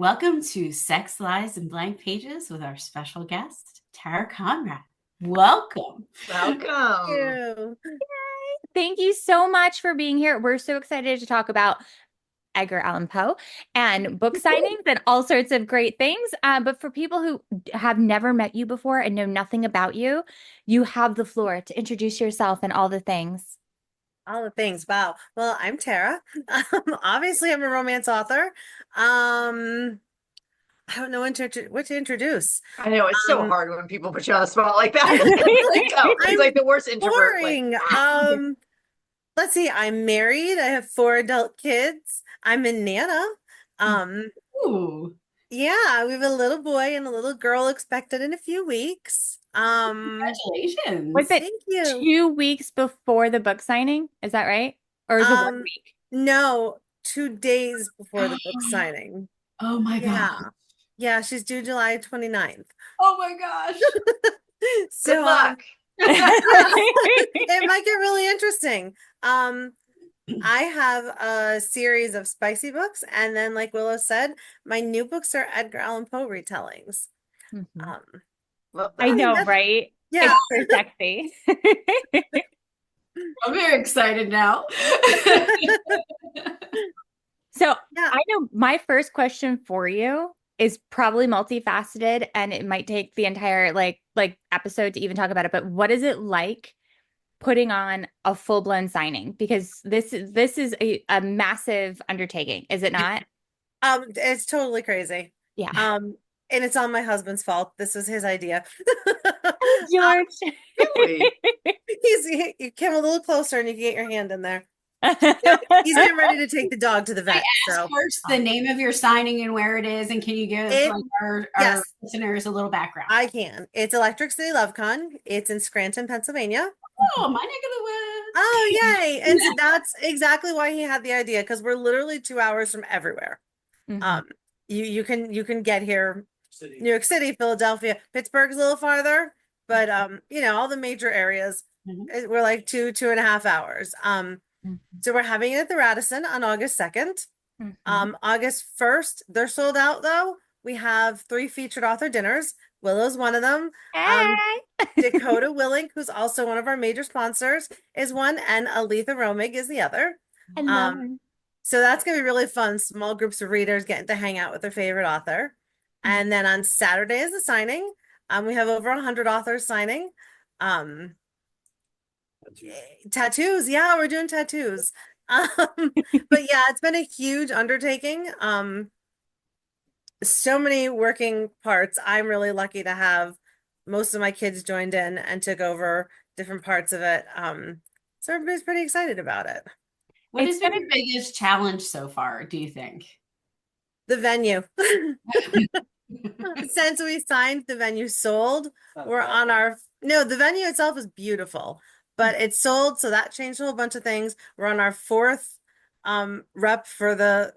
Welcome to Sex, Lies, and Blank Pages with our special guest, Tara Conrad. Welcome. Welcome. You. Thank you so much for being here. We're so excited to talk about Edgar Allan Poe and book signings and all sorts of great things. But for people who have never met you before and know nothing about you, you have the floor to introduce yourself and all the things. All the things. Wow. Well, I'm Tara. Obviously, I'm a romance author. I don't know what to introduce. I know it's so Um, hard when people put you on the spot like that. It's like the worst introvert. boring. Like, Let's see. I'm married. I have 4 adult kids. I'm a Nana. Um, Ooh. yeah, we have a little boy and a little girl expected in a few weeks. Congratulations. Was it Thank you. 2 weeks before the book signing? Is that right? Or is it 1 week? No, 2 days before the book signing. Oh my Yeah. gosh. Yeah, she's due July 29th. Oh my gosh. So good luck. it might get really interesting. I have a series of spicy books, and then like Willow said, my new books are Edgar Allan Poe retellings. Mhm. Love I that. know, that's- right? Yeah. It's so sexy. I'm very excited now. So Yeah. I know my first question for you is probably multifaceted and it might take the entire like episode to even talk about it, but what is it like putting on a full-blown signing? Because this is a massive undertaking, is it not? It's totally crazy. Yeah. And it's on my husband's fault. This was his idea. George. Really? You came a little closer and you can get your hand in there. He's getting ready to take the dog to the vet. Ask So first the name of your signing and where it is, and can you give like our yes. listeners a little background? I can. It's Electric City LoveCon. It's in Scranton, Pennsylvania. Oh, my neck of the woods. Oh, yay. And so that's exactly why he had the idea, because we're literally 2 hours from everywhere. Mhm. You can get here, New York City, Philadelphia, Pittsburgh's a little farther, but all the major areas, we're like 2.5 hours. So we're having it at the Radisson on August 2nd. August 1st, they're sold out though. We have 3 featured author dinners. Willow's one of them. Hey. Dakota Willink, who's also one of our major sponsors, is one, and Aletha Romig is the other. I love her. So that's gonna be really fun. Small groups of readers getting to hang out with their favorite author. And then on Saturday is the signing. We have over 100 authors signing. Tattoos. Yeah, we're doing tattoos. But yeah, it's been a huge undertaking. So many working parts. I'm really lucky to have most of my kids joined in and took over different parts of it. So everybody's pretty excited about it. What has been your biggest challenge so far, do you think? The venue. Since we signed, the venue sold. We're on the venue itself is beautiful, but it's sold, so that changed a whole bunch of things. We're on our 4th rep for the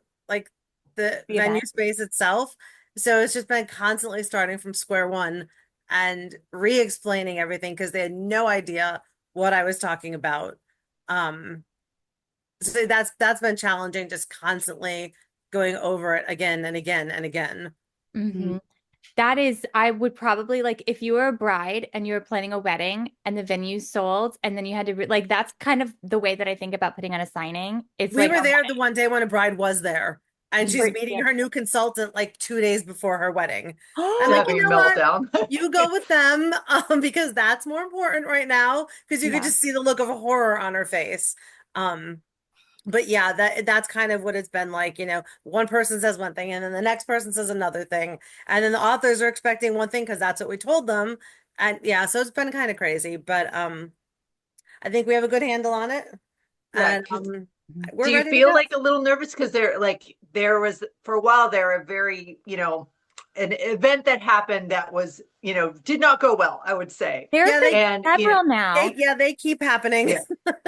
venue space itself. So it's just been constantly starting from square one and re-explaining everything because they had no idea what I was talking about. So that's been challenging, just constantly going over it again and again and again. That is, I would probably like if you were a bride and you were planning a wedding and the venue sold and then you had to like that's kind of the way that I think about putting on a signing. It's We like were there the one day when a bride was there and she's meeting her new consultant like 2 days before her wedding. I'm like, Having a meltdown. You go with them because that's more important right now because you could just see the look of horror on her face. But yeah, that's kind of what it's been like. One person says one thing and then the next person says another thing. And then the authors are expecting one thing because that's what we told them. And yeah, so it's been kind of crazy, but I think we have a good handle on it. Yeah, And do you feel like a little nervous? Because there was for a while there a very, an event that happened that was, did not go well, I would say. There's several now. They keep happening.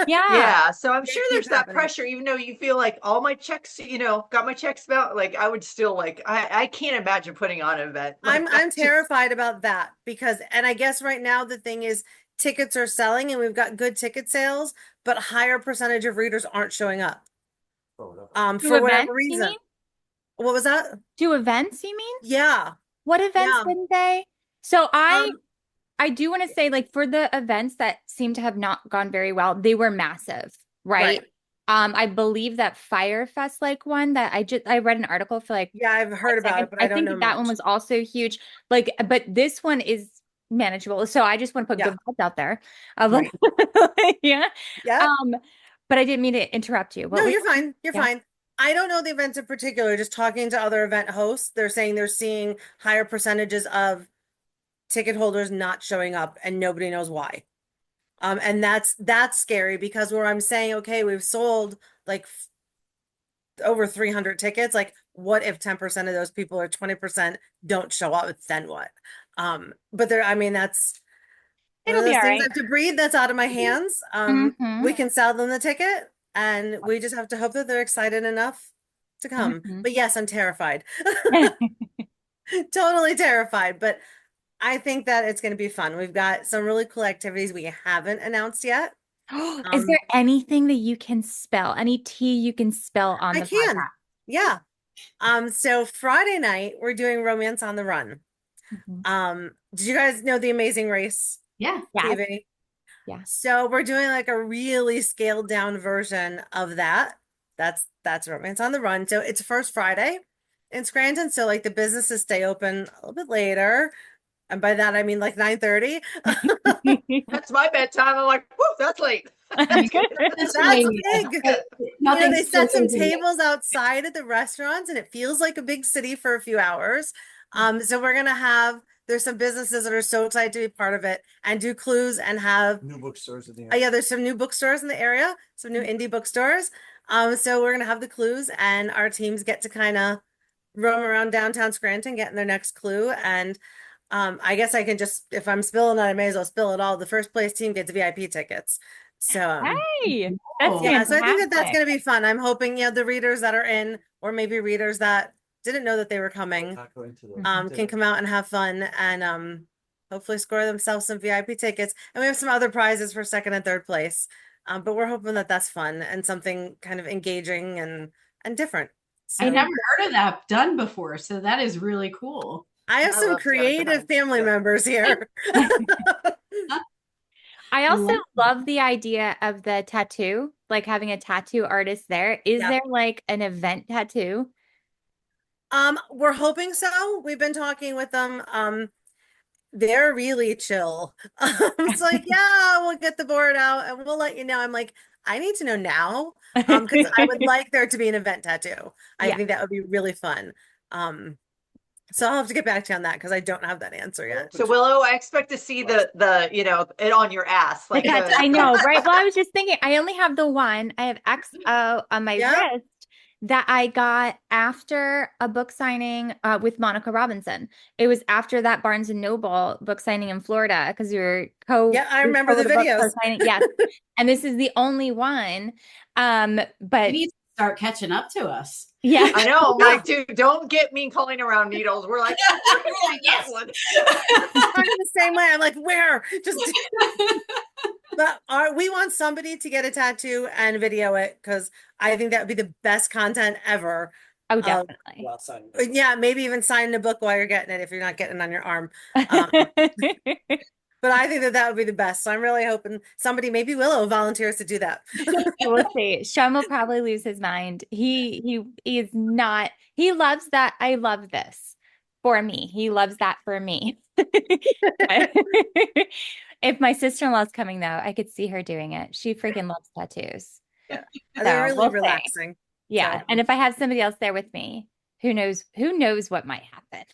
Yeah. So I'm sure there's that pressure, even though you feel like all my checks, got my checks out. Like I would still I can't imagine putting on an event. I'm terrified about that because, and I guess right now the thing is tickets are selling and we've got good ticket sales, but higher percentage of readers aren't showing up. For whatever reason. What was that? Do events, you mean? Yeah. What events Yeah. didn't they? So Um, I do want to say, like, for the events that seem to have not gone very well, they were massive, right? right. I believe that Firefest like one that I read an article for like Yeah, I've heard about it, but I I don't think know that one much. was also huge. Like, but this one is manageable. So I just want to put Yeah. good vibes out there. Of Right. yeah. Yeah. Um, but I didn't mean to interrupt you. What No, was you're fine. You're yeah. fine. I don't know the events in particular. Just talking to other event hosts, they're saying they're seeing higher percentages of ticket holders not showing up and nobody knows why. And that's scary because where I'm saying, okay, we've sold like over 300 tickets. Like, what if 10% of those people or 20% don't show up? Then what? But I mean, that's one of It'll be those all things I right. have to breathe. That's out of my hands. Mm-hmm. We can sell them the ticket and we just have to hope that they're excited enough to come. Mm-hmm. But yes, I'm terrified. Totally terrified. But I think that it's going to be fun. We've got some really cool activities we haven't announced yet. Is there Um, anything that you can spell? Any T you can spell on I the can. podcast? Yeah. So Friday night we're doing Romance on the Run. Mhm. Did you guys know The Amazing Race Yeah. Yes. TV? Yeah. So we're doing like a really scaled down version of that. That's Romance on the Run. So it's first Friday in Scranton. So like the businesses stay open a little bit later. And by that I mean like 9:30. That's my bedtime. I'm like, whoo, that's late. That's good. That's That's really big. nothing's They set some closing yet. tables outside at the restaurants and it feels like a big city for a few hours. So we're gonna have there's some businesses that are so excited to be part of it and do clues and have New bookstores in the yeah, there's some new bookstores in the area, some new indie bookstores. So we're gonna have the clues and our teams get to kind of roam around downtown Scranton, getting their next clue. And I guess I can just if I'm spilling it, I may as well spill it all. The first place team gets VIP tickets. So Hey, that's Oh, yeah, so I think that that's fantastic. going to be fun. I'm hoping, the readers that are in, or maybe readers that didn't know that they were coming, can come out and have fun and hopefully score themselves some VIP tickets. And we have some other prizes for second and third place. But we're hoping that that's fun and something kind of engaging and different. I So never heard of that done before, so that is really cool. I have I some love creative Santa family Yeah. members here. I also Love- love the idea of the tattoo, like having a tattoo artist there. Is Yeah. there like an event tattoo? We're hoping so. We've been talking with them. They're really chill. It's like, yeah, we'll get the board out and we'll let you know. I'm like, I need to know now. Because I would like there to be an event tattoo. I Yeah. think that would be really fun. So I'll have to get back to you on that because I don't have that answer yet. So Willow, I expect to see the it on your ass. Like I know, right? Well, I was just thinking, I only have the one. I have XO on my Yeah. wrist that I got after a book signing with Monica Robinson. It was after that Barnes and Noble book signing in Florida because we were Yeah, I remember the videos. co-signing. Yes. And this is the only one. You But need to start catching up to us. yeah. I know, I'm like, dude, don't get me calling around needles. We're like, We're like, yes. I'm the same way. I'm like, where? Just but we want somebody to get a tattoo and video it because I think that would be the best content ever. Oh, definitely. Yeah, maybe even sign the book while you're getting it if you're not getting it on your arm. But I think that would be the best. So I'm really hoping somebody, maybe Willow, volunteers to do that. We'll see. Sean will probably lose his mind. He is not. He loves that. I love this for me. He loves that for me. If my sister-in-law's coming though, I could see her doing it. She freaking loves tattoos. Yeah, So, they're really we'll see. relaxing. Yeah, So. and if I have somebody else there with me, who knows what might happen.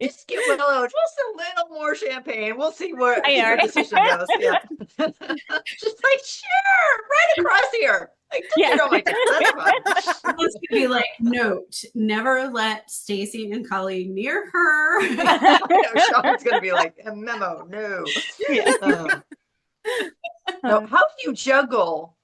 just get Willow just a little more champagne. We'll see where I know, your right? decision goes. Yeah. Just like, sure, right across here. Like, Yeah. oh my God, that's fun. It's gonna be like, note, never let Stacy and Colleen near her. I know Sean's gonna be like, a memo, no. Yeah. So how do you juggle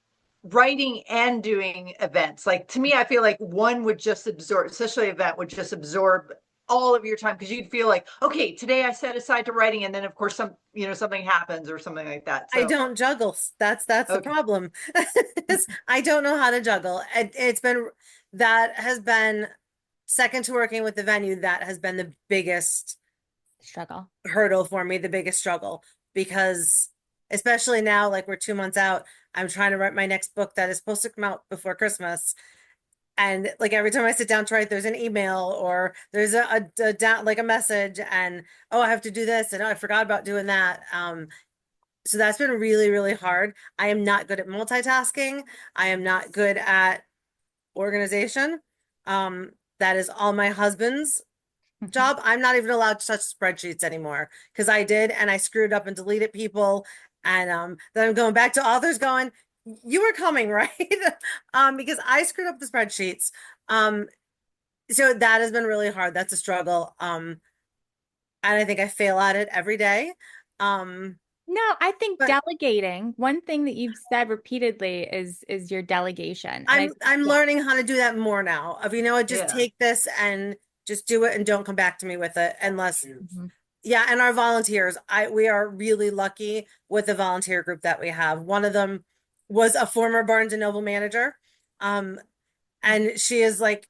writing and doing events? Like, to me, I feel like one would just absorb, especially an event would just absorb all of your time because you'd feel like, okay, today I set aside to writing, and then of course something happens or something like that. I So don't juggle. That's the Okay. problem. I don't know how to juggle. That has been second to working with the venue, that has been the biggest Struggle. hurdle for me, the biggest struggle, because especially now, like we're 2 months out, I'm trying to write my next book that is supposed to come out before Christmas. And like every time I sit down to write, there's an email or there's a down like a message, and oh, I have to do this, and oh, I forgot about doing that. So that's been really, really hard. I am not good at multitasking. I am not good at organization. That is all my husband's job. I'm not even allowed to touch spreadsheets anymore because I did, and I screwed up and deleted people. And then I'm going back to authors going, you were coming, right? Because I screwed up the spreadsheets. So that has been really hard. That's a struggle. And I think I fail at it every day. No, I think But delegating, one thing that you've said repeatedly is your delegation. And I'm yeah. learning how to do that more now. Of just Yeah. take this and just do it and don't come back to me with it unless Mhm. yeah, and our volunteers, we are really lucky with the volunteer group that we have. One of them was a former Barnes and Noble manager. And she is like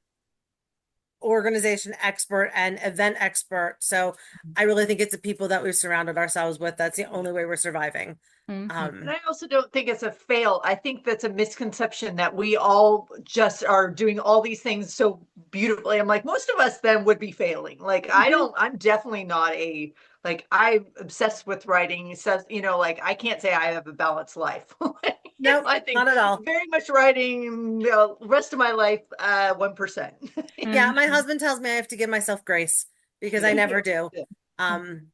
organization expert and event expert. So I really think it's the people that we've surrounded ourselves with. That's the only way we're surviving. Mhm. And I also don't think it's a fail. I think that's a misconception that we all just are doing all these things so beautifully. I'm like, most of us then would be failing. Like, I'm definitely not like, I'm obsessed with writing. Says, like, I can't say I have a balanced life. Nope, I think not at all. very much writing the rest of my life, 1%. Yeah, my Mhm. husband tells me I have to give myself grace because I never do. Yeah. Um,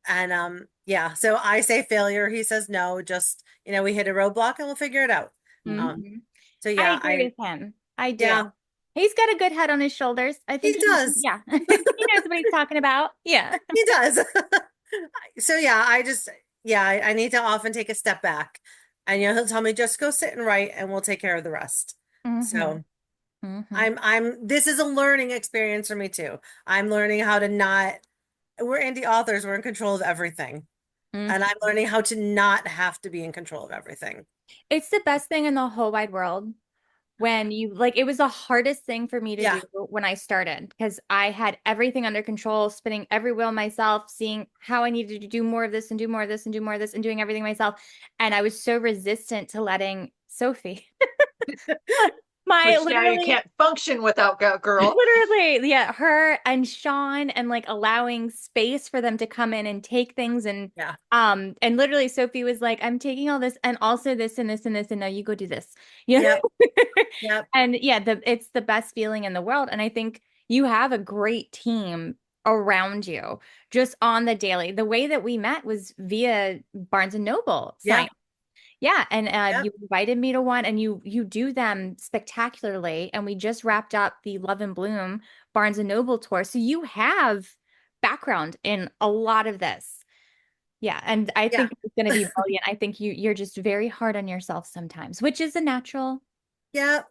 and yeah, so I say failure. He says no, just we hit a roadblock and we'll figure it out. Um, Mhm. so I yeah, agree with him. I do. yeah, He's got a good head on his shoulders. I he think does. yeah. He knows what he's talking about. Yeah. He does. So yeah, I need to often take a step back, and he'll tell me just go sit and write and we'll take care of the rest. Mhm. So Mhm. this is a learning experience for me too. I'm learning how to not, we're indie authors, we're in control of everything. Mhm. And I'm learning how to not have to be in control of everything. It's the best thing in the whole wide world when you like it was the hardest thing for me to Yeah. do when I started because I had everything under control, spinning every wheel myself, seeing how I needed to do more of this and do more of this and do more of this and doing everything myself. And I was so resistant to letting Sophie, my Which now you literally can't function without girl. literally, yeah, her and Sean and like allowing space for them to come in and take things Yeah. and literally Sophie was like, I'm taking all this and also this and this and this and now you go do this. You know? Yep. Yep. And yeah, it's the best feeling in the world. And I think you have a great team around you just on the daily. The way that we met was via Barnes and Noble Yeah. sign. Yeah, and Yep. you invited me to one, and you do them spectacularly. And we just wrapped up the Love and Bloom Barnes and Noble tour, so you have background in a lot of this. Yeah, and I Yeah. think it's going to be brilliant. I think you're just very hard on yourself sometimes, which is a natural. Yeah.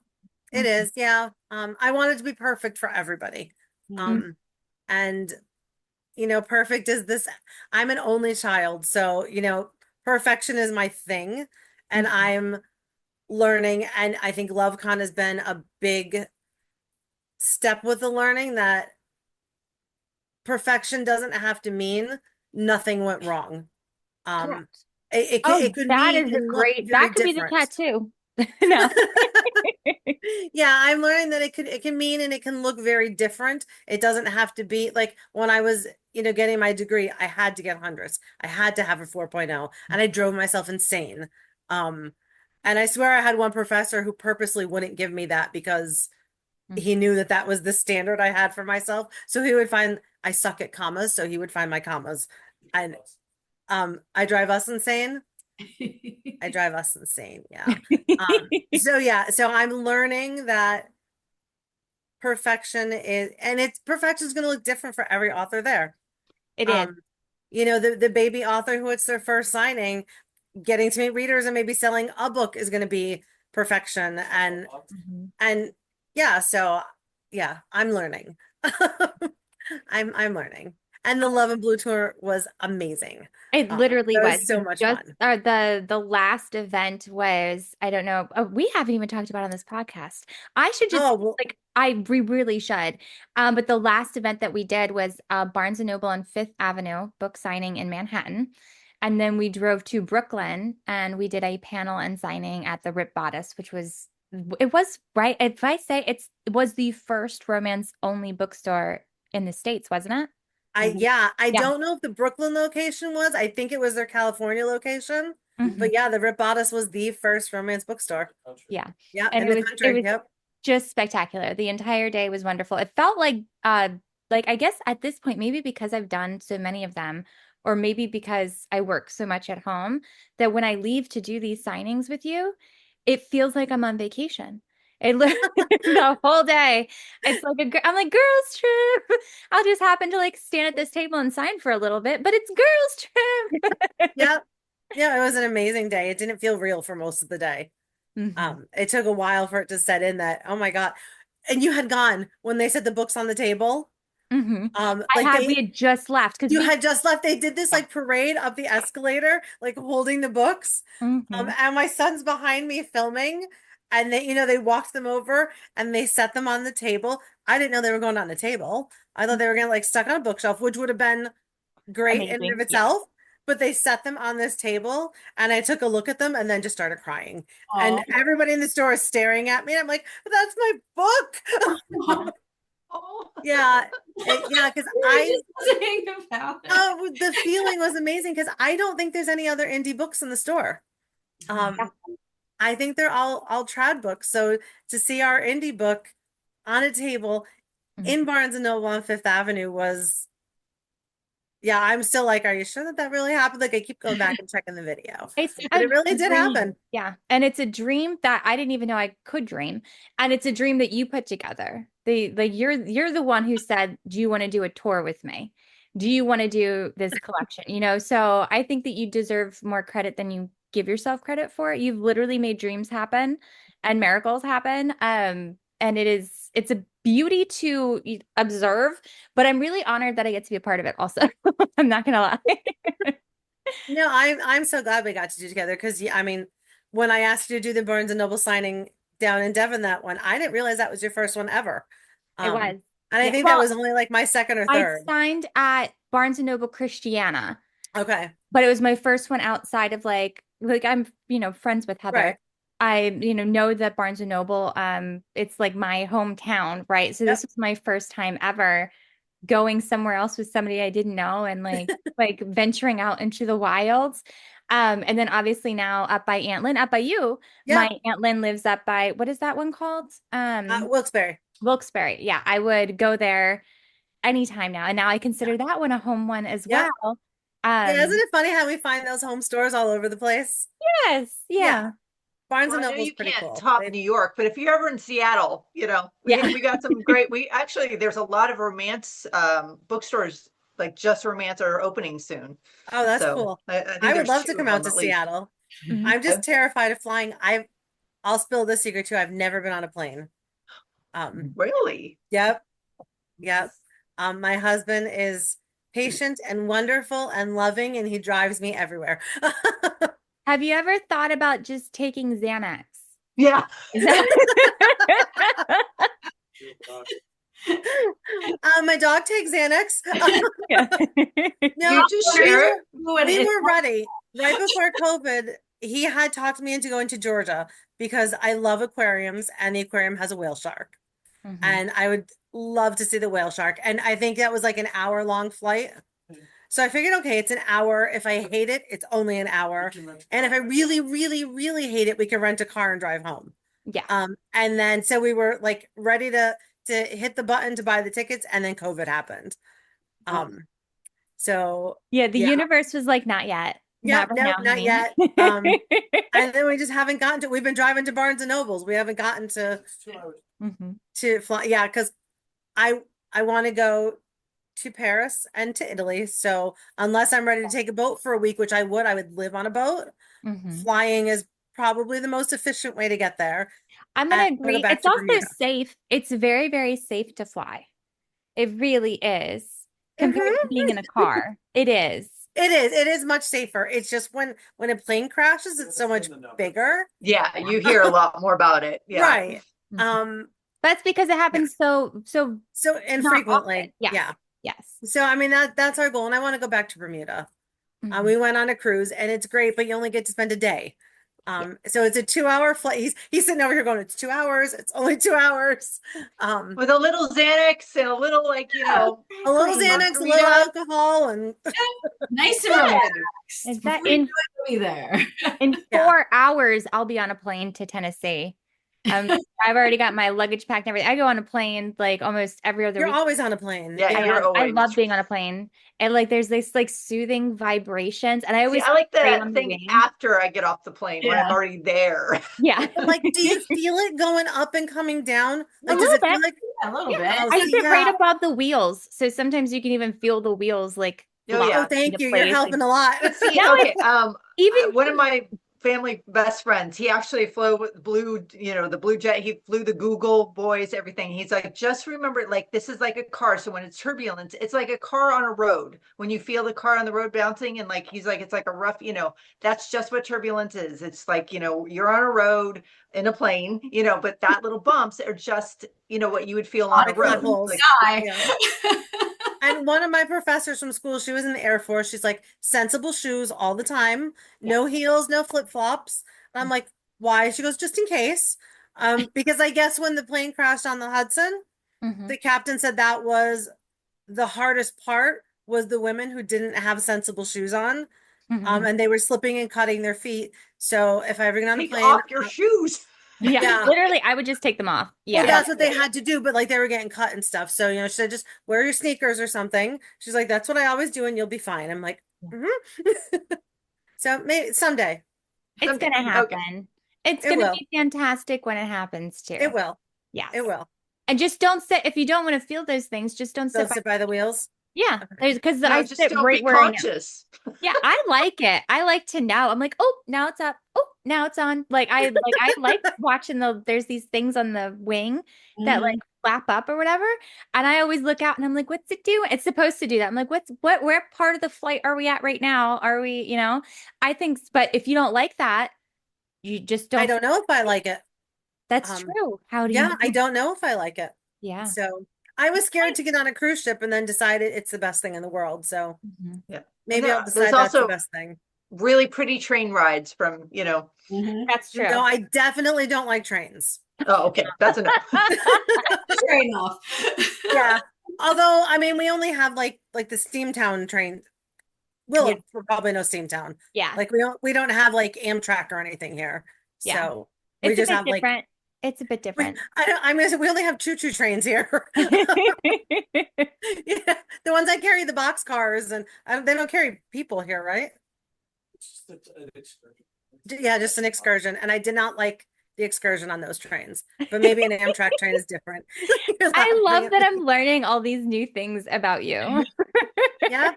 It Mhm. is. Yeah. I want it to be perfect for everybody. Mhm. Um, and perfect is this. I'm an only child, so perfection is my thing. And I'm learning, and I think LoveCon has been a big step with the learning that perfection doesn't have to mean nothing went wrong. Um, Correct. it Oh, could that mean is a and look great, very that could be the different. tattoo. No. Yeah, I'm learning that it can mean and it can look very different. It doesn't have to be like when I was, getting my degree, I had to get hundreds. I had to have a 4.0 and I drove myself insane. Um, and I swear I had one professor who purposely wouldn't give me that because he knew that that was the standard I had for myself. So he would find I suck at commas, so he would find my commas. And I drive us insane. I drive us insane. Yeah. So yeah, so I'm learning that perfection is going to look different for every author there. It is. Um, the baby author who it's their first signing, getting to meet readers and maybe selling a book is going to be perfection. Mhm. And yeah, so yeah, I'm learning. I'm learning. And the Love and Blue tour was amazing. It literally It was. was so much Just fun. the last event was, I don't know, we haven't even talked about it on this podcast. I should just Oh, well, like we really should. But the last event that we did was Barnes and Noble on Fifth Avenue book signing in Manhattan. And then we drove to Brooklyn and we did a panel and signing at the Rip Bodice, which was it was right. If I say it was the first romance only bookstore in the States, wasn't it? yeah, I Yeah. don't know if the Brooklyn location was. I think it was their California location. Mhm. But yeah, the Rip Bodice was the first romance bookstore. Yeah. Yeah, And in the it country. was Yep. just spectacular. The entire day was wonderful. It felt like I guess at this point, maybe because I've done so many of them, or maybe because I work so much at home, that when I leave to do these signings with you, it feels like I'm on vacation. It the whole day. It's like I'm like girls trip. I'll just happen to like stand at this table and sign for a little bit, but it's girls trip. Yep. Yeah, it was an amazing day. It didn't feel real for most of the day. Mhm. It took a while for it to set in that, oh my God. And you had gone when they set the books on the table. Mhm. Like We had just left because you had just left. They did this yeah. like parade up the escalator, like holding the books. Mhm. And my son's behind me filming, and they walked them over and they set them on the table. I didn't know they were going on the table. I thought they were gonna like stuck on a bookshelf, which would have been great in and of Amazing. Yeah. itself. But they set them on this table, and I took a look at them and then just started crying. And Oh. everybody in the store is staring at me. And I'm like, but that's my book. Oh. Yeah, yeah, because We were just saying about it. oh, the feeling was amazing because I don't think there's any other indie books in the store. Yeah. Um, I think they're all trad books. So to see our indie book on a table Mhm. in Barnes and Noble on Fifth Avenue was, yeah, I'm still like, are you sure that really happened? Like I keep going back and checking the video, It's but it really a did dream. happen. Yeah. And it's a dream that I didn't even know I could dream. And it's a dream that you put together. You're the one who said, "Do you want to do a tour with me? Do you want to do this collection?" So I think that you deserve more credit than you give yourself credit for. You've literally made dreams happen and miracles happen. And it's a beauty to observe, but I'm really honored that I get to be a part of it also. I'm not gonna lie. No, I'm so glad we got to do together because I mean, when I asked you to do the Barnes and Noble signing down in Devon, that one, I didn't realize that was your first one ever. It Um, was. and I Yeah. think that Well, was only like my second or I third. signed at Barnes and Noble Christiana, Okay, but it was my first one outside of like I'm, friends with Heather. right. I, know that Barnes and Noble, it's like my hometown, right? So this Yep. was my first time ever going somewhere else with somebody I didn't know and like venturing out into the wilds. And then obviously now up by Aunt Lynn, up by you, my Yeah. Aunt Lynn lives up by what is that one called? Wilkes-Barre. Wilkes-Barre. Yeah, I would go there anytime now. And now I consider that one a home one as Yeah. well. Yeah. Isn't Um, it funny how we find those home stores all over the place? yes, Yeah. yeah, Barnes Well, and I know Noble's you pretty can't cool. top New York, but if you're ever in Seattle, yeah. we got some great, there's a lot of romance bookstores, like just romance are opening soon. Oh, that's So cool. I think I would there's love to two come of out them to at least. Seattle. Mhm. I'm just terrified of flying. I'll spill this secret too. I've never been on a plane. Really? Yep. Yep. My husband is patient and wonderful and loving, and he drives me everywhere. Have you ever thought about just taking Xanax? Yeah. Is that My dog takes Xanax. yeah. No, You just share it? we were ready. Right before COVID, he had talked me into going to Georgia because I love aquariums and the aquarium has a whale shark. Mhm. And I would love to see the whale shark. And I think that was like an hour-long flight. So I figured, okay, it's an hour. If I hate it, it's only an hour. And if I really, really, really hate it, we can rent a car and drive home. Yeah. And then so we were like ready to hit the button to buy the tickets, and then COVID happened. So Yeah, the yeah, universe was like, not yet. yep, Not right nope, now, not honey. yet. And then we just haven't gotten to. We've been driving to Barnes and Nobles. We haven't gotten Mhm. to fly. Yeah, because I I want to go to Paris and to Italy. So unless I'm ready to take a boat for a week, which I would live on a boat. Mhm. Flying is probably the most efficient way to get there. I'm And gonna I'm gonna go agree. back It's to also Bermuda. safe. It's very, very safe to fly. It really is. compared to being in a car. It is. It is much safer. It's just when a plane crashes, it's so much bigger. Yeah, you hear a lot more about it. Yeah. Right. Mhm. Um, That's because it happens so so not infrequently. often. Yes. Yeah. Yes. So I mean that's our goal. And I want to go back to Bermuda. Mhm. We went on a cruise and it's great, but you only get to spend a day. So it's a 2 hour flight. He's sitting over here going, it's 2 hours. It's only 2 hours. With a little Xanax and a little, like, A little Xanax, a little margarita. alcohol, and Nice and Good. relaxed. Is that Before you in know it, you'll be there. in Yeah. 4 hours, I'll be on a plane to Tennessee. I've already got my luggage packed and everything. I go on a plane like almost every other you're week. always on a plane. Yeah, I you're am. I always. love being on a plane. And like there's this like soothing vibrations. And I See, always I like stay the on the thing wing. after I get off the plane when I'm Yeah. already there. Yeah. But like, do you feel it going up and coming down? Like, A does little it feel bit. like Yeah, a little Yeah. bit. Oh, I see, sit right yeah. above the wheels. So sometimes you can even feel the wheels like Oh, lock yeah. Oh, thank into you. You're place. helping a lot. But see, No, okay, even one of my family best friends, he actually flew with Blue, the Blue Jet. He flew the Google boys, everything. He's like, just remember, like, this is like a car. So when it's turbulence, it's like a car on a road. When you feel the car on the road bouncing, and like he's like, it's like a rough, that's just what turbulence is. It's like, you're on a road in a plane, but that little bumps are just, what you would feel on a Like road. potholes. Like, Sky. Yeah. And one of my professors from school, she was in the Air Force. She's like, sensible shoes all the time, no heels, no flip-flops. And I'm like, why? She goes, just in case. Because I guess when the plane crashed on the Hudson, Mhm. the captain said that was the hardest part was the women who didn't have sensible shoes on. Mhm. And they were slipping and cutting their feet. So if I ever get on a take plane, off your shoes. Yeah. Yeah. Literally, I would just take them off. well, Yeah. that's what they had to do, but like they were getting cut and stuff. So, she said, just wear your sneakers or something. She's like, that's what I always do, and you'll be fine. I'm like, mhm. So maybe someday It's Someday. gonna Okay. happen. It's It gonna will. be fantastic when it happens too. It will. Yes. It will. And just don't sit if you don't want to feel those things, just don't Don't sit by. sit by the wheels. Yeah. There's because No, I just sit don't right be where I am. conscious. Yeah, I like it. I like to know. I'm like, oh, now it's up. Oh, now it's on. I like watching there's these things on the wing that like flap up or whatever. And I always look out and I'm like, what's it doing? It's supposed to do that. I'm like, where part of the flight are we at right now? Are we, I think, but if you don't like that, you just I don't. don't know if I like it. That's true. How do you Yeah, know? I don't know if I like it. Yeah. So I was scared to get on a cruise ship and then decided it's the best thing in the world. So Mhm. Yeah. maybe And I'll there's decide that's the also best thing. really pretty train rides from, That's true. No, I definitely don't like trains. oh, okay. That's enough. Fair enough. Yeah. Although, I mean, we only have like the Steamtown train. We'll Yeah. probably know Steamtown. Yeah. Like we don't have like Amtrak or anything here. Yeah. So we It's a just bit have like different. It's a bit different. we only have choo-choo trains here. Yeah, the ones that carry the box cars and they don't carry people here, right? Yeah, just an excursion. And I did not like the excursion on those trains, but maybe an Amtrak train is different. You're I love laughing that at I'm learning all these new things about you. me. Yeah,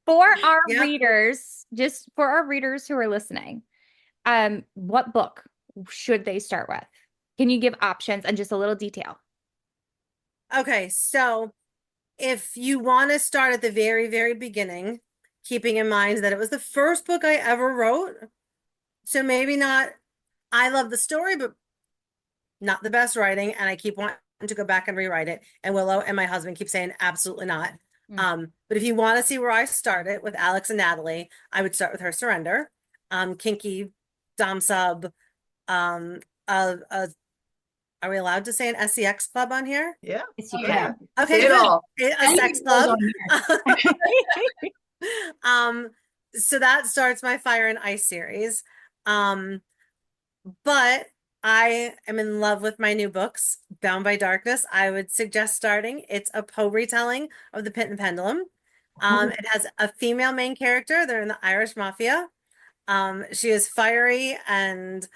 For our Yeah. readers, just for our readers who are listening, what book should they start with? Can you give options and just a little detail? Okay, so if you want to start at the very, very beginning, keeping in mind that it was the first book I ever wrote, so maybe not, I love the story, but not the best writing, and I keep wanting to go back and rewrite it. And Willow and my husband keep saying absolutely not. But if you want to see where I started with Alex and Natalie, I would start with Her Surrender, Kinky, Dom Sub, are we allowed to say an SEX club on here? Yeah. Yes, you Oh, can. yeah. Okay, Say it good. all. A sex Anything goes club. on here. So that starts my Fire and Ice series. But I am in love with my new books, Bound by Darkness. I would suggest starting. It's a Poe retelling of the Pit and Pendulum. It has a female main character. They're in the Irish Mafia. She is fiery and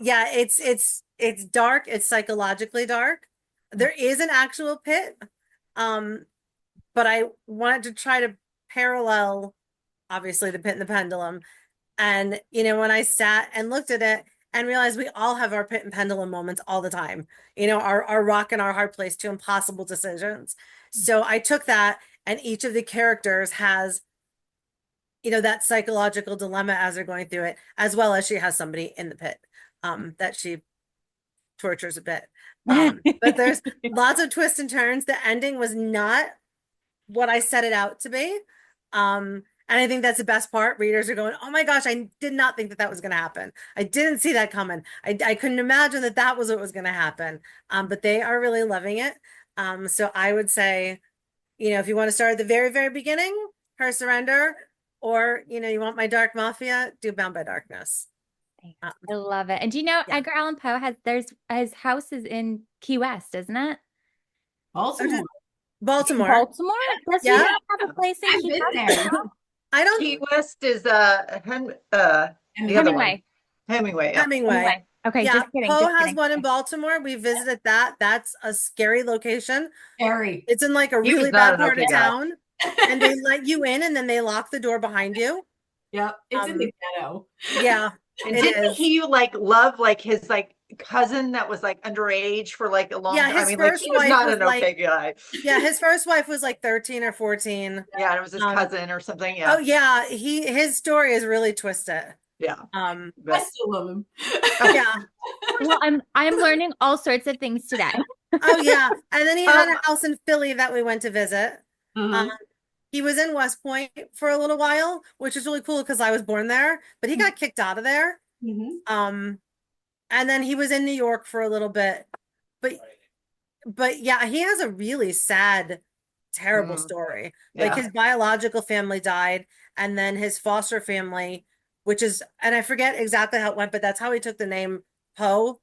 yeah, it's dark, it's psychologically dark. There is an actual pit. But I wanted to try to parallel obviously the Pit and the Pendulum. And when I sat and looked at it and realized we all have our Pit and Pendulum moments all the time, our rock and our hard place to impossible decisions. So I took that, and each of the characters has, that psychological dilemma as they're going through it, as well as she has somebody in the pit that she tortures a bit. But there's lots of twists and turns. The ending was not what I set it out to be. And I think that's the best part. Readers are going, oh my gosh, I did not think that that was going to happen. I didn't see that coming. I couldn't imagine that that was what was going to happen. But they are really loving it. So I would say, if you want to start at the very, very beginning, Her Surrender, or, you want My Dark Mafia, do Bound by Darkness. I love it. And do you know Yeah. Edgar Allan Poe his house is in Key West, isn't it? Baltimore. Baltimore. Baltimore? Does he Yeah. not have a place in I've Key been West? there. I don't Key West is the other one. Hemingway. Hemingway. Yeah. Hemingway. Okay, Yeah, just kidding. Poe just has kidding. one in Baltimore. We visited that. That's a scary location. Scary. It's in like a He was really not bad an part of okay guy. town, and they let you in, and then they lock the door behind you. Yep. It's in the ghetto. Yeah, And it didn't is. he love his cousin that was underage for a long Yeah, time? his I mean, first he was wife not was an okay guy. Yeah, his first wife was like 13 or 14. Yeah, and it was his cousin or something. Oh Yeah. yeah, his story is really twisted. Yeah. I But still love him. Yeah. Well, I'm learning all sorts of things today. Oh yeah, and then he had a house in Philly that we went to visit. Mhm. He was in West Point for a little while, which is really cool because I was born there, but he got kicked out of there. Mhm. And then he was in New York for a little bit. But yeah, he has a really sad, terrible story. Like Yeah. his biological family died, and then his foster family, and I forget exactly how it went, but that's how he took the name Poe,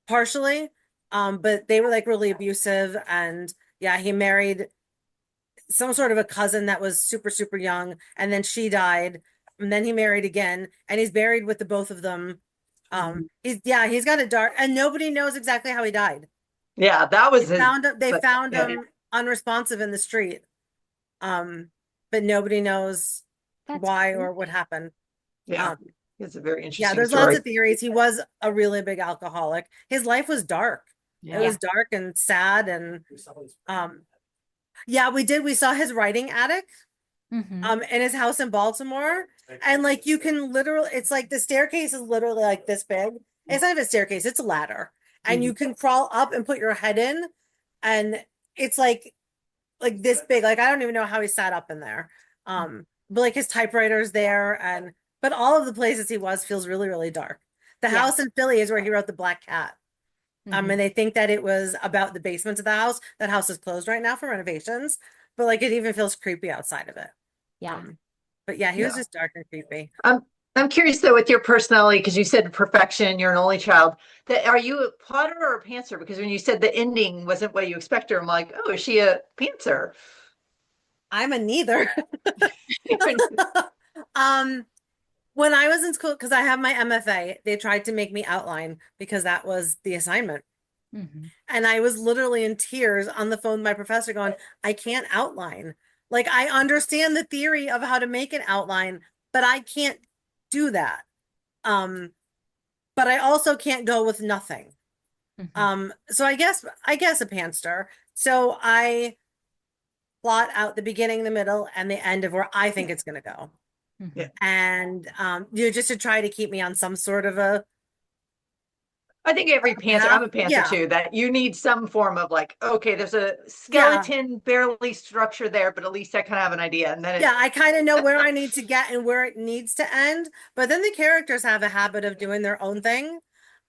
partially. But they were like really abusive, and yeah, he married some sort of a cousin that was super, super young, and then she died, and then he married again, and he's buried with the both of them. He's got a dark, and nobody knows exactly how he died. Yeah, that was his. They found yeah. him unresponsive in the street. But nobody knows That's why crazy. or what happened. Yeah. It's a very interesting Yeah, there's story. lots of theories. He was a really big alcoholic. His life was dark. Yeah. It was dark and sad, and yeah, we saw his writing attic in his house in Baltimore, and like you can literally, it's like the staircase is literally like this big. It's not even a staircase, it's a ladder, and you can crawl up and put your head in, and it's like this big. Like I don't even know how he sat up in there. But like his typewriter's there, but all of the places he was feels really, really dark. The house in Philly is where he wrote The Black Cat. And they think that it was about the basement of the house. That house is closed right now for renovations, but like it even feels creepy outside of it. Yeah. But yeah, he was just dark and creepy. I'm curious though with your personality, because you said perfection, you're an only child. That are you a plotter or a pantser? Because when you said the ending wasn't what you expected, I'm like, oh, is she a pantser? I'm a neither. When I was in school, because I have my MFA, they tried to make me outline because that was the assignment. And I was literally in tears on the phone with my professor going, I can't outline. Like I understand the theory of how to make an outline, but I can't do that. But I also can't go with nothing. So I guess a pantser. So I plot out the beginning, the middle, and the end of where I think it's going to go. Yeah. And just to try to keep me on some sort of a. I think every pantser, I'm a pantser too, that you need some form of like, okay, there's a skeleton barely structure there, but at least I kind of have an idea. And then I kind of know where I need to get and where it needs to end. But then the characters have a habit of doing their own thing.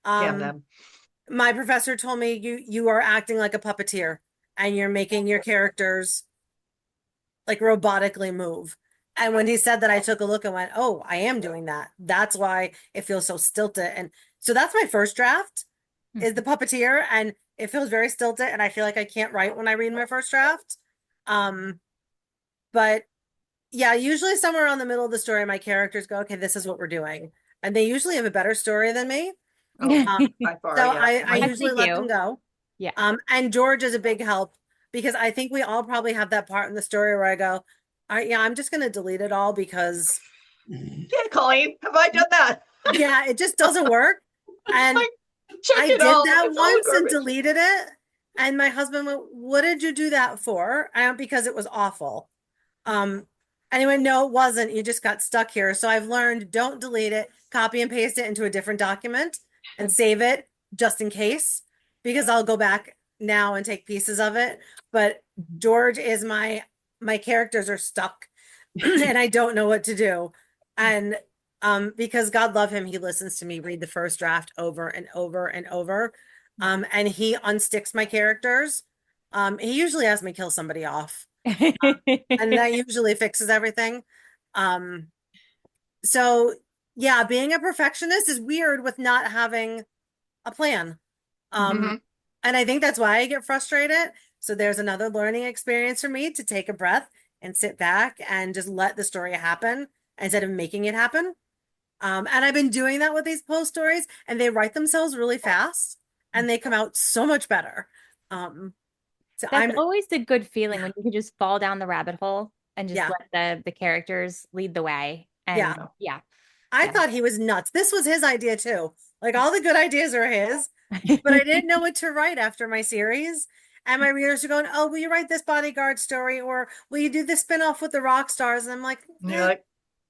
My professor told me you are acting like a puppeteer and you're making your characters like robotically move. And when he said that, I took a look and went, oh, I am doing that. That's why it feels so stilted. And so that's my first draft is the puppeteer, and it feels very stilted. And I feel like I can't write when I read my first draft. But yeah, usually somewhere around the middle of the story, my characters go, okay, this is what we're doing. And they usually have a better story than me. by far, So yeah. I usually let them go. Yeah. And George is a big help because I think we all probably have that part in the story where I go, all right, yeah, I'm just going to delete it all because. Yeah, Colleen, have I done that? Yeah, it just doesn't work. And Check I it did all. that It's all once and garbage. deleted it. And my husband went, "What did you do that for?" Because it was awful. Um, and he went, "No, it wasn't. You just got stuck here." So I've learned, don't delete it, copy and paste it into a different document and save it just in case, because I'll go back now and take pieces of it. But George is my characters are stuck and I don't know what to do. And because God love him, he listens to me read the first draft over and over and over. And he unsticks my characters. He usually has me kill somebody off. And that usually fixes everything. Um, so yeah, being a perfectionist is weird with not having a plan. Mhm. And I think that's why I get frustrated. So there's another learning experience for me to take a breath and sit back and just let the story happen instead of making it happen. And I've been doing that with these post stories, and they write themselves really fast and they come out so much better. Um, so That's I'm, always a good feeling yeah, when you can just fall down the rabbit hole and just yeah, let the characters lead the way. yeah. And yeah. I So thought he was nuts. This was his idea too. Like all the good ideas are his, but I didn't know what to write after my series. And my readers are going, "Oh, will you write this bodyguard story? Or will you do this spinoff with the rock stars?" And I'm like, And you're like,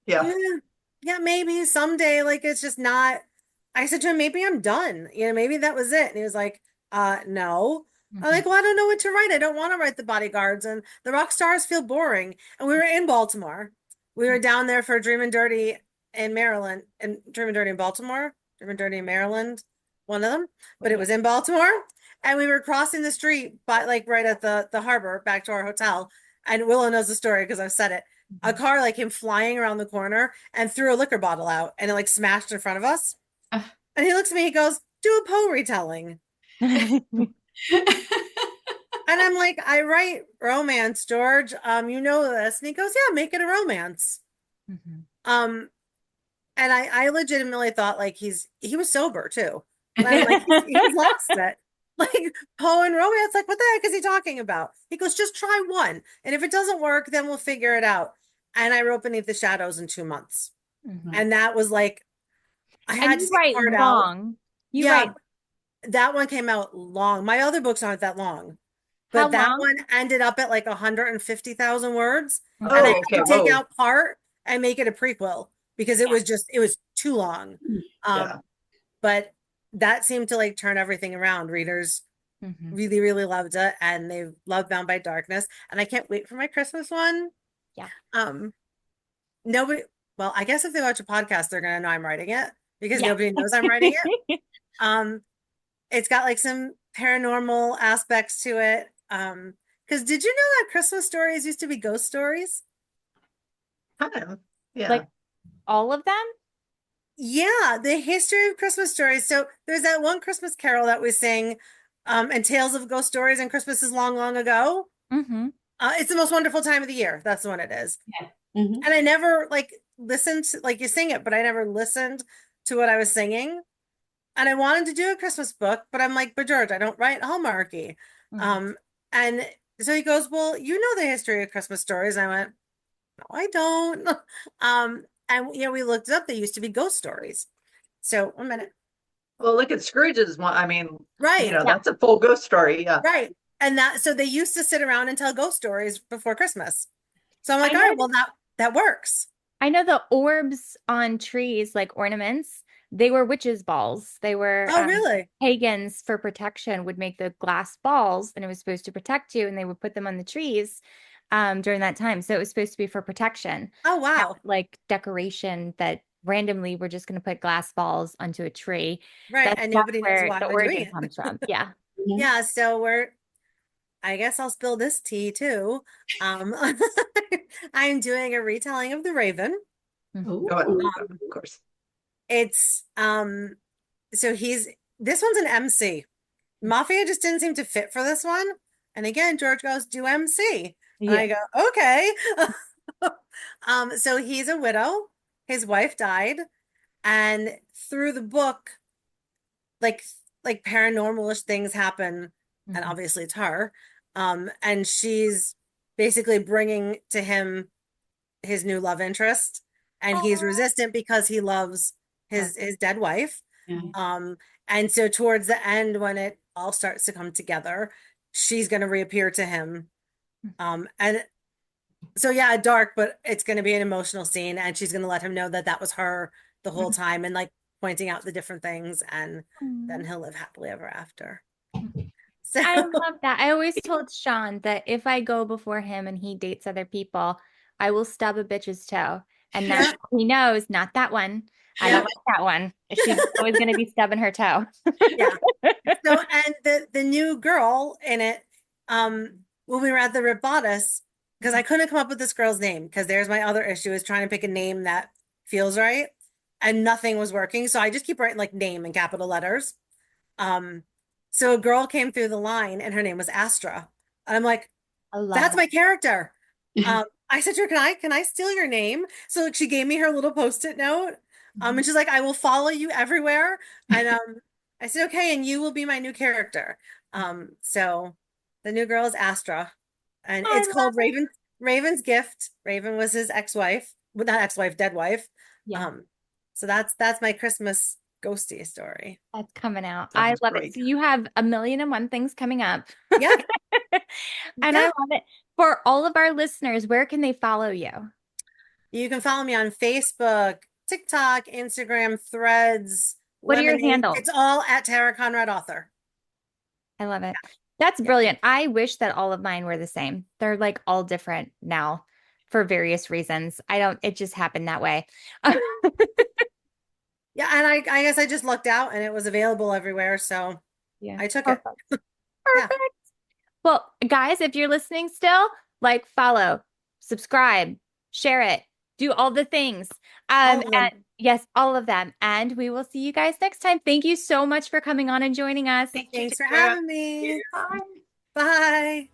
yeah. yeah, yeah, maybe someday. Like it's just not. I said to him, maybe I'm done. Maybe that was it. And he was like, no. I'm Mhm. like, well, I don't know what to write. I don't want to write the bodyguards, and the rock stars feel boring. And we were in Baltimore. We were down there for Dream and Dirty in Maryland, and Dream and Dirty in Baltimore, Dream and Dirty in Maryland, one of them. But it Yeah. was in Baltimore, and we were crossing the street, but like right at the harbor, back to our hotel. And Willow knows the story because I've said it. A car like came flying around the corner and threw a liquor bottle out, and it like smashed in front of us. And he looks at me, he goes, "Do a Poe retelling." And I'm like, "I write romance, George. You know this." And he goes, "Yeah, make it a romance." Mhm. Um, and I legitimately thought like he was sober too. And I'm like, he's lost it. Like Poe and romance, like what the heck is he talking about? He goes, "Just try one. And if it doesn't work, then we'll figure it out." And I wrote Beneath the Shadows in 2 months. Mhm. And that was like, I And had to you say write part out. long. You Yeah, write that one came out long. My other books aren't that long, how but that long? one ended up at like 150,000 words. And I Mhm. Oh, had okay. to take Whoa. out part and make it a prequel because Yeah. it was too long. Yeah. But that seemed to like turn everything around. Readers Mhm. really, really loved it, and they loved Bound by Darkness. And I can't wait for my Christmas one. Yeah. Um, nobody, well, I guess if they watch a podcast, they're gonna know I'm writing it because Yeah. nobody knows I'm writing it. Um, it's got like some paranormal aspects to it. Because did you know that Christmas stories used to be ghost stories? Kind of. Yeah. Like all of them? Yeah, the history of Christmas stories. So there's that one Christmas carol that we sing, and Tales of Ghost Stories and Christmas is Long, Long Ago. Mm-hmm. It's the most wonderful time of the year. That's the one it is. Yeah. Mhm. And I never like listened to, like you sing it, but I never listened to what I was singing. And I wanted to do a Christmas book, but I'm like, "But George, I don't write Hallmarky." Mm-hmm. Um, and so he goes, "Well, you know the history of Christmas stories." And I went, "No, I don't." And we looked it up. They used to be ghost stories. So 1 minute. Well, look at Scrooge's one. I mean, Right, Yeah. that's a full ghost story. Yeah. right. And so they used to sit around and tell ghost stories before Christmas. So I'm like, I all know right, well that works. I know the orbs on trees, like ornaments, they were witches' balls. They were Oh, really? pagans for protection would make the glass balls, and it was supposed to protect you, and they would put them on the trees during that time. So it was supposed to be for protection, Oh, not wow. like decoration that randomly we're just going to put glass balls onto a tree. Right. And That's nobody knows where why the we're doing origin it. comes from. Yeah. Mhm. Yeah, so I guess I'll spill this tea too. Um, I'm doing a retelling of The Raven. Oh, Ooh. Um, of course. it's so this one's an MC. Mafia just didn't seem to fit for this one. And again, George goes, "Do MC." And Yeah. I go, "Okay." So he's a widow. His wife died, and through the book, like paranormalish things happen, and Mhm. obviously it's her. And she's basically bringing to him his new love interest, and he's Aw. resistant because he loves Her. his dead wife. Yeah. Um, and so towards the end, when it all starts to come together, she's going to reappear to him. And so yeah, dark, but it's going to be an emotional scene, and she's going to let him know that that was her the whole time, and like pointing out the different things, and then he'll live happily ever after. So I love that. I always told Sean that if I go before him and he dates other people, I will stub a bitch's toe. And that's Yeah. he knows, not that one. I Yeah. don't like that one. She's always going to be stubbing her toe. Yeah. So, and the new girl in it, when we were at the Rip Bodice, because I couldn't come up with this girl's name, because there's my other issue is trying to pick a name that feels right, and nothing was working. So I just keep writing like name in capital letters. So a girl came through the line, and her name was Astra. And I'm like, I love that's that. my character. I said to her, can I steal your name? So like, she gave me her little post-it note. And she's like, I will follow you everywhere. And I said, okay, and you will be my new character. So the new girl is Astra, and I it's called love it. Raven's Gift. Raven was his ex-wife, well, not ex-wife, dead wife. Yeah. So that's my Christmas ghosty story. That's coming out. That I is love it. great. So you have 1,000,001 things coming up. Yeah. And I Yeah. love it. For all of our listeners, where can they follow you? You can follow me on Facebook, TikTok, Instagram, Threads, What are your Lemonade. handles? It's all at Tara Conrad Author. I love it. That's brilliant. I wish that all of mine were the same. They're like all different now for various reasons. It just happened that way. Yeah, and I guess I just looked out and it was available everywhere, so Yeah. I took it. Perfect. Yeah. Perfect. Well, guys, if you're listening still, like, follow, subscribe, share it, do all the things. All of them. And yes, all of them. And we will see you guys next time. Thank you so much for coming on and joining us. Thanks for having me. Bye. Bye.